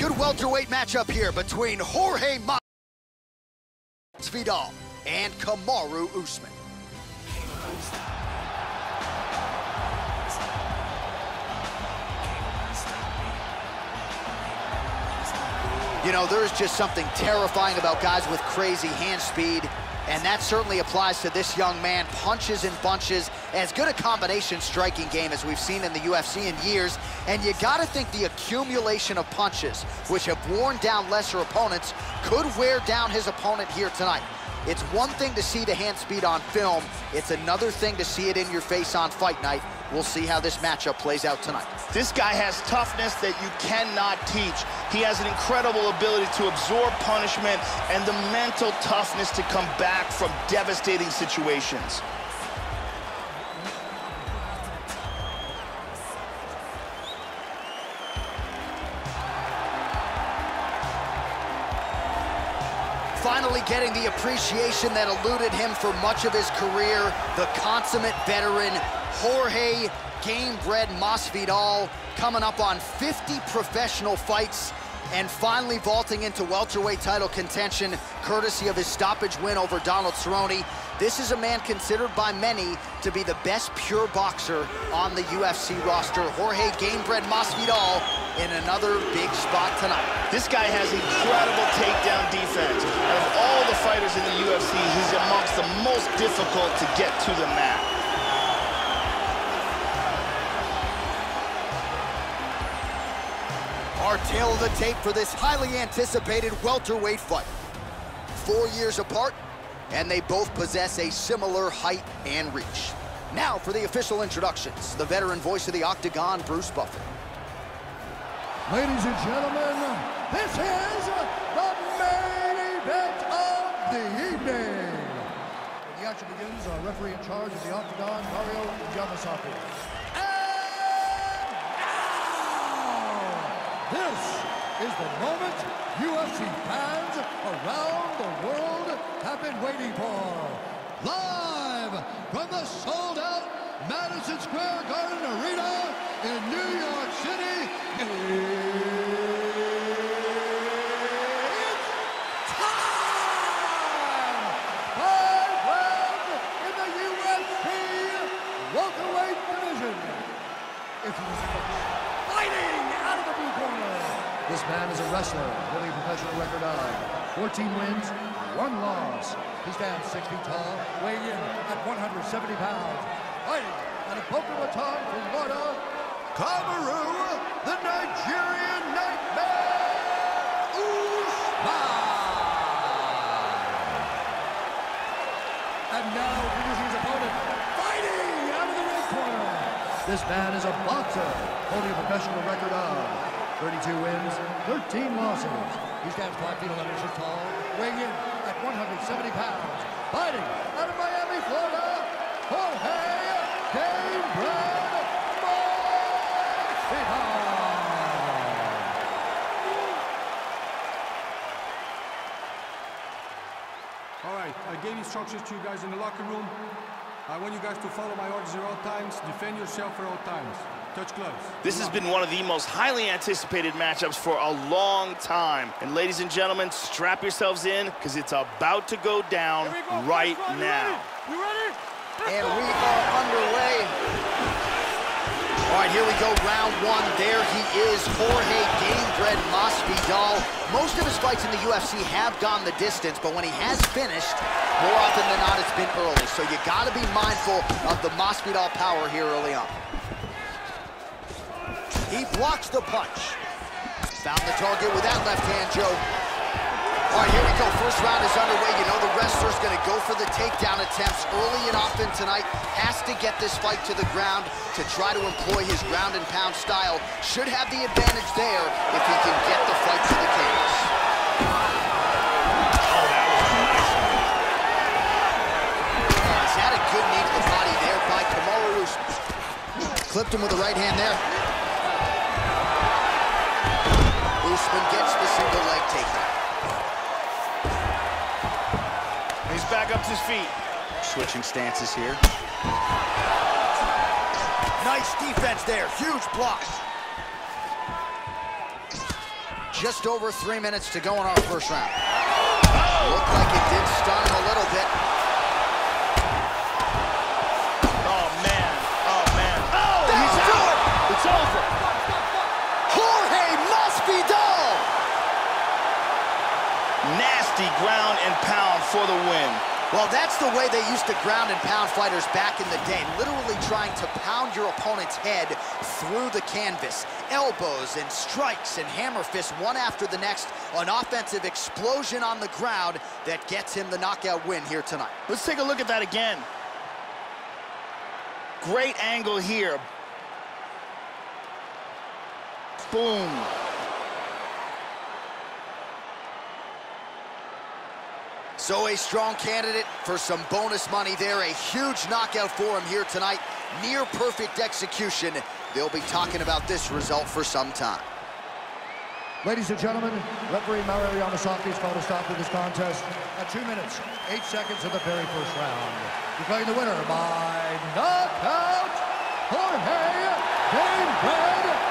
Good welterweight matchup here between Jorge Masvidal and Kamaru Usman. You know, there's just something terrifying about guys with crazy hand speed, and that certainly applies to this young man. Punches and bunches, as good a combination striking game as we've seen in the UFC in years, and you gotta think the accumulation of punches, which have worn down lesser opponents, could wear down his opponent here tonight. It's one thing to see the hand speed on film, it's another thing to see it in your face on fight night. We'll see how this matchup plays out tonight. This guy has toughness that you cannot teach. He has an incredible ability to absorb punishment and the mental toughness to come back from devastating situations. Finally getting the appreciation that eluded him for much of his career, the consummate veteran, Jorge game-bred Masvidal, coming up on 50 professional fights and finally vaulting into welterweight title contention courtesy of his stoppage win over Donald Cerrone. This is a man considered by many to be the best pure boxer on the UFC roster. Jorge game-bred Masvidal in another big spot tonight. This guy has incredible takedown defense. Out of all the fighters in the UFC, he's amongst the most difficult to get to the mat. Our tail of the tape for this highly anticipated welterweight fight. 4 years apart, and they both possess a similar height and reach. Now for the official introductions, the veteran voice of the Octagon, Bruce Buffer. Ladies and gentlemen, this is the main event of the evening. When the action begins, our referee in charge of the Octagon, Mario Yamasaki. This is the moment UFC fans around the world have been waiting for. Live from the sold-out Madison Square Garden Arena in New York City, it's time! 5 rounds in the UFC welterweight division. It's fighting out of the blue corner. This man is a wrestler, holding a professional record of 14 wins, 1 loss. He stands 6 feet tall, weighing in at 170 pounds. Fighting out of Boca Raton, Florida, Kamaru, the Nigerian Nightmare, Usman. And now, introducing his opponent, fighting out of the red corner. This man is a boxer, holding a professional record of 32 wins, 13 losses. He stands 5 feet 11 inches tall, weighing in at 170 pounds. Fighting out of Miami, Florida, Jorge game-bred Masvidal. All right, I gave instructions to you guys in the locker room. I want you guys to follow my orders at all times, defend yourself at all times. Touch gloves. This has been one of the most highly anticipated matchups for a long time. And ladies and gentlemen, strap yourselves in, because it's about to go down right now. You ready? And we are underway. All right, here we go, round 1. There he is, Jorge game-bred Masvidal. Most of his fights in the UFC have gone the distance, but when he has finished, more often than not, it's been early. So you gotta be mindful of the Masvidal power here early on. He blocks the punch. Found the target with that left hand, Joe. All right, here we go. First round is underway. You know the wrestler's going to go for the takedown attempts early and often tonight. Has to get this fight to the ground to try to employ his ground and pound style. Should have the advantage there if he can get the fight to the cage. Oh, that was a nice one. He's had a good knee to the body there by Kamaru Usman. Clipped him with the right hand there. Usman gets the single leg takedown. He's back up to his feet. Switching stances here. Nice defense there. Huge block. just over 3 minutes to go in our first round. Looked like it did stun him a little bit. Oh, man. Oh, man. Oh, he's out. It's over. Jorge Masvidal! Nasty ground and pound for the win. Well, that's the way they used to ground and pound fighters back in the day, literally trying to pound your opponent's head through the canvas. Elbows and strikes and hammer fists, one after the next, an offensive explosion on the ground that gets him the knockout win here tonight. Let's take a look at that again. Great angle here. Boom. So a strong candidate for some bonus money there. A huge knockout for him here tonight. Near perfect execution. They'll be talking about this result for some time. Ladies and gentlemen, referee Mario Yamasaki's called a stop to this contest at 2 minutes, 8 seconds of the very first round. Declaring the winner by knockout, Jorge Masvidal.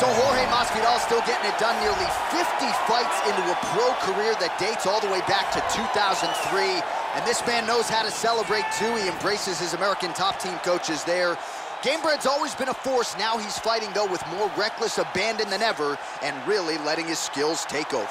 So Jorge Masvidal still getting it done, nearly 50 fights into a pro career that dates all the way back to 2003. And this man knows how to celebrate too. He embraces his American top team coaches there. Gamebred's always been a force. Now he's fighting though with more reckless abandon than ever and really letting his skills take over.